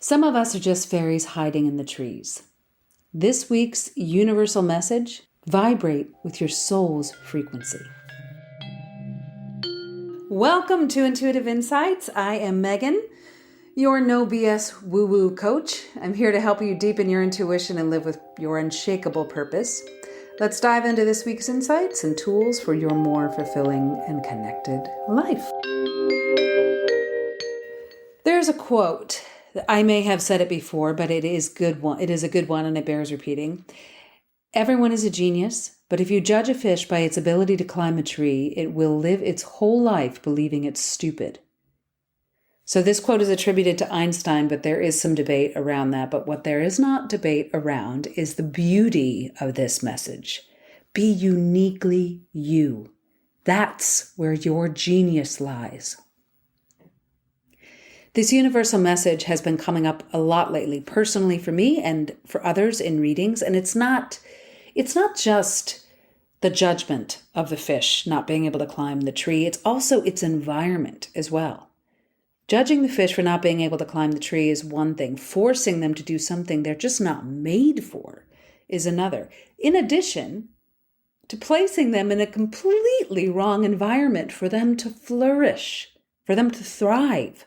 Some of us are just fairies hiding in the trees. This week's universal message: vibrate with your soul's frequency. Welcome to Intuitive Insights. I am Megan, your no BS woo-woo coach. I'm here to help you deepen your intuition and live with your unshakable purpose. Let's dive into this week's insights and tools for your more fulfilling and connected life. There's a quote. I may have said it before, but it is good one. It is a good one and it bears repeating. Everyone is a genius, but if you judge a fish by its ability to climb a tree, it will live its whole life believing it's stupid. So this quote is attributed to Einstein, but there is some debate around that. But what there is not debate around is the beauty of this message. Be uniquely you. That's where your genius lies. This universal message has been coming up a lot lately, personally for me and for others in readings. And it's not just the judgment of the fish not being able to climb the tree. It's also its environment as well. Judging the fish for not being able to climb the tree is one thing. Forcing them to do something they're just not made for is another. In addition to placing them in a completely wrong environment for them to flourish, for them to thrive.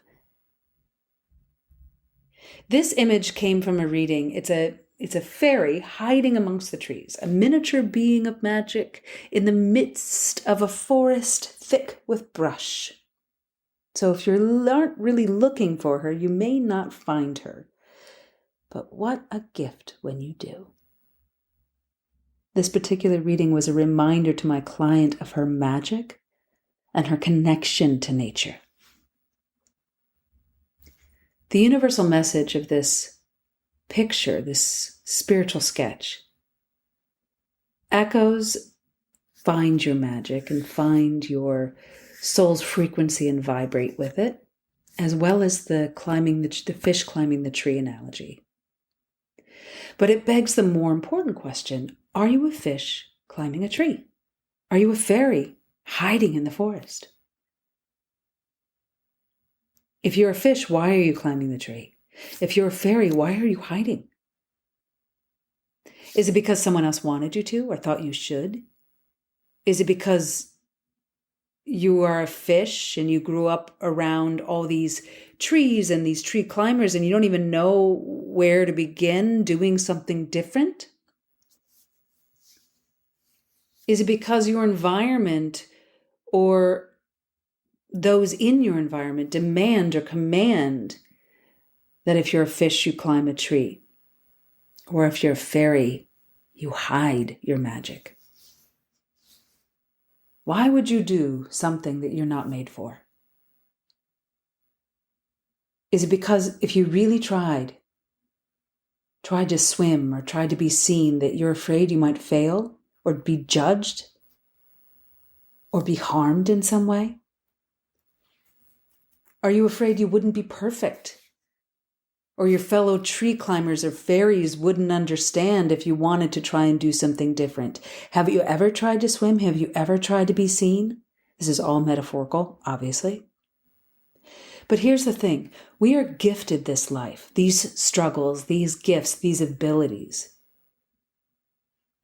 This image came from a reading. It's a fairy hiding amongst the trees, a miniature being of magic in the midst of a forest thick with brush. So if you aren't really looking for her, you may not find her. But what a gift when you do. This particular reading was a reminder to my client of her magic and her connection to nature. The universal message of this picture, this spiritual sketch, echoes find your magic and find your soul's frequency and vibrate with it, as well as the fish climbing the tree analogy. But it begs the more important question: are you a fish climbing a tree? Are you a fairy hiding in the forest? If you're a fish, why are you climbing the tree? If you're a fairy, why are you hiding? Is it because someone else wanted you to or thought you should? Is it because you are a fish and you grew up around all these trees and these tree climbers and you don't even know where to begin doing something different? Is it because your environment or those in your environment demand or command that if you're a fish, you climb a tree? Or if you're a fairy, you hide your magic? Why would you do something that you're not made for? Is it because if you really tried to swim or tried to be seen, that you're afraid you might fail or be judged or be harmed in some way? Are you afraid you wouldn't be perfect? Or your fellow tree climbers or fairies wouldn't understand if you wanted to try and do something different? Have you ever tried to swim? Have you ever tried to be seen? This is all metaphorical, obviously. But here's the thing. We are gifted this life, these struggles, these gifts, these abilities.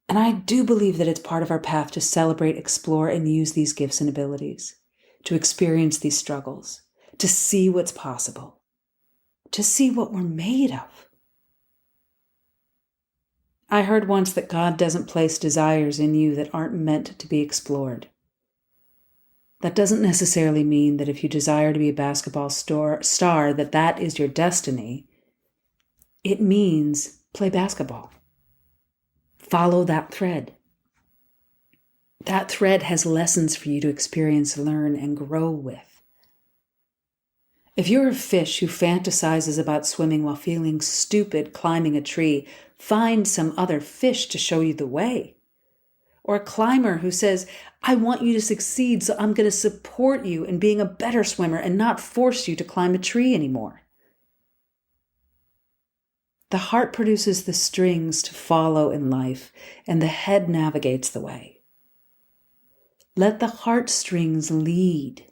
And I do believe that it's part of our path to celebrate, explore, and use these gifts and abilities, to experience these struggles, to see what's possible, to see what we're made of. I heard once that God doesn't place desires in you that aren't meant to be explored. That doesn't necessarily mean that if you desire to be a basketball star, that is your destiny. It means play basketball. Follow that thread. That thread has lessons for you to experience, learn, and grow with. If you're a fish who fantasizes about swimming while feeling stupid climbing a tree, find some other fish to show you the way. Or a climber who says, I want you to succeed, so I'm going to support you in being a better swimmer and not force you to climb a tree anymore. The heart produces the strings to follow in life, and the head navigates the way. Let the heartstrings lead.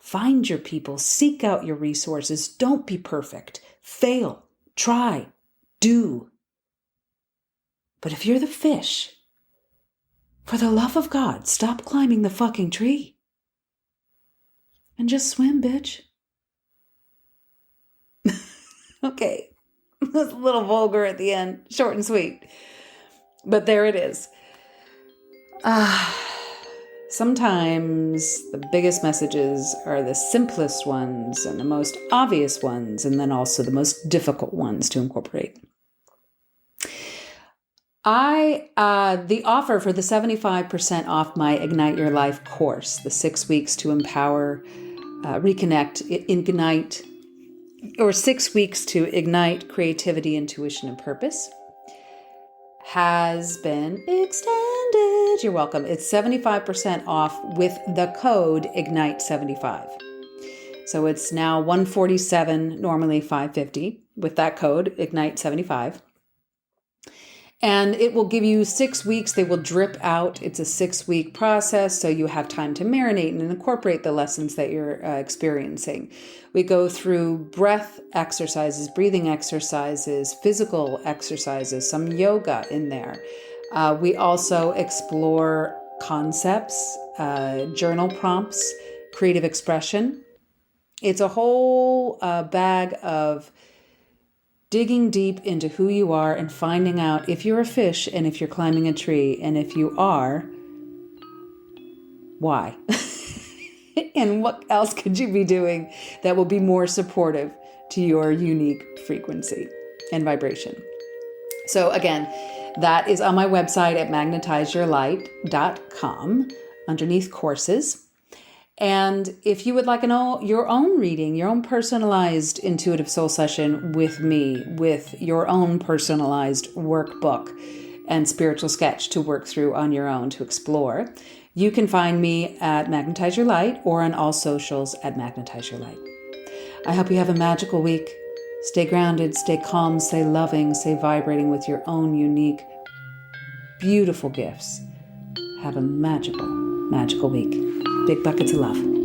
Find your people, seek out your resources. Don't be perfect. Fail, try, do. But if you're the fish, for the love of God, stop climbing the fucking tree. And just swim, bitch. Okay. That's a little vulgar at the end. Short and sweet. But there it is. Sometimes the biggest messages are the simplest ones and the most obvious ones, and then also the most difficult ones to incorporate. The offer for the 75% off my Ignite Your Life course, the 6 weeks to empower, reconnect, ignite, or 6 weeks to ignite creativity, intuition, and purpose, has been extended. You're welcome. It's 75% off with the code IGNITE75. So it's now $147, normally $550 with that code IGNITE75. And it will give you 6 weeks. They will drip out. It's a 6-week process, so you have time to marinate and incorporate the lessons that you're experiencing. We go through breath exercises, breathing exercises, physical exercises, some yoga in there. We also explore concepts, journal prompts, creative expression. It's a whole bag of digging deep into who you are and finding out if you're a fish and if you're climbing a tree, and if you are, why? And what else could you be doing that will be more supportive to your unique frequency and vibration? So again, that is on my website at magnetizeyourlight.com underneath courses. And if you would like your own reading, your own personalized intuitive soul session with me, with your own personalized workbook and spiritual sketch to work through on your own to explore, you can find me at Magnetize Your Light or on all socials at Magnetize Your Light. I hope you have a magical week. Stay grounded, stay calm, stay loving, stay vibrating with your own unique, beautiful gifts. Have a magical, magical week. Big buckets of love.